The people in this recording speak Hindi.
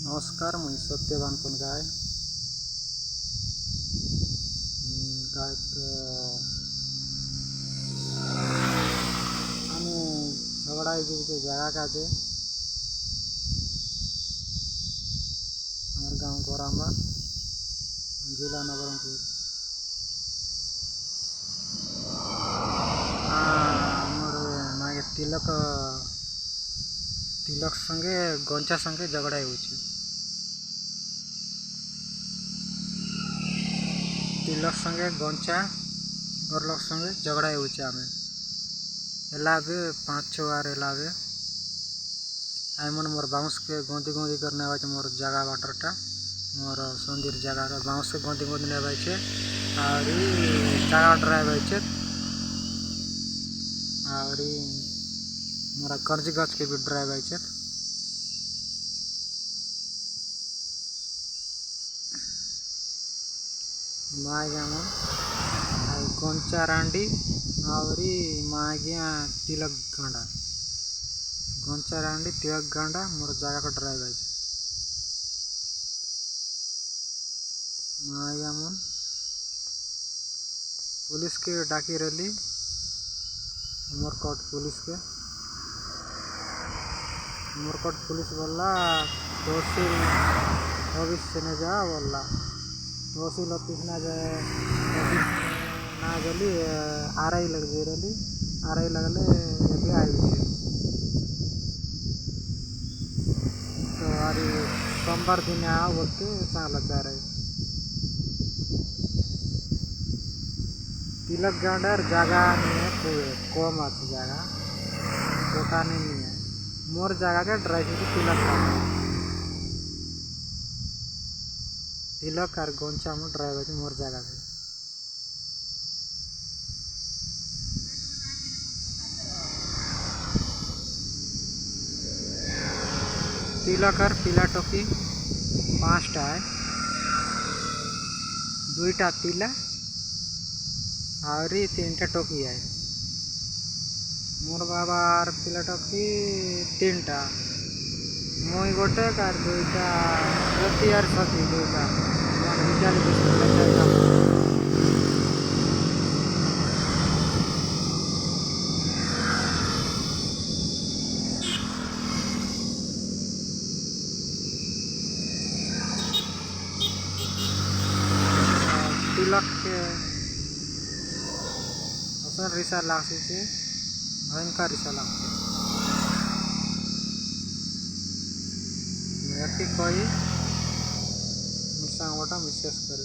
नमस्कार मुझे सत्यवान कौन गाय गाय आम झगड़ा जो जगह का जे हमारे गाँव गोराम्बा जिला नवरंगपुर मोर मागे तिलक तिलक संगे गंचा संगे झगड़ा हो तिलक संगे गंचा घर लोग संगे झगड़ा होमें एलाबे 5-6 बार एलाबे आई मन मोर बाउंस के गोंदी गोंदी करने आवे मोर जगह वाटरटा मोर संदीर जगह बाउंस के गोंदी गोंदी ने आवे और जगह ड्राइव आवे और मोरा कर्ज गच के भी ड्राइव आवे माग्या मन गंचा रांडी और माग्या तिलक गांडा गंचा रांडी तिलक गांडा मोर जगह का ड्राइव आवे माग्या मन पुलिस के डाकी रही उमरकोट पुलिस वाला तहसील ऑफिस से न जा बोला तहसील ऑफिस ना जाए ऑफिस ना गली आरआई लग रही आरआई लगले भी आई तो अरे सोमवार दिन आओ बोलते चाल जा रहे तिलक गांडर जगह नहीं है कम अच्छी जगह दुकान नहीं है मोर जगह के ड्राइव तिलक और गंचा में ड्राइव है मोर जगह पे तिलक और पीला टोकी 5टा है 2टा पीला और 3टा टोकी है मोर बाबा और पीला टोकी 3टा मुई गोटे कार 2टा रति और सती 2टा तिलक के असन रिसा लागसी से भयंकर रिसा लागसी कोई मिसांगोटा मिसेस कर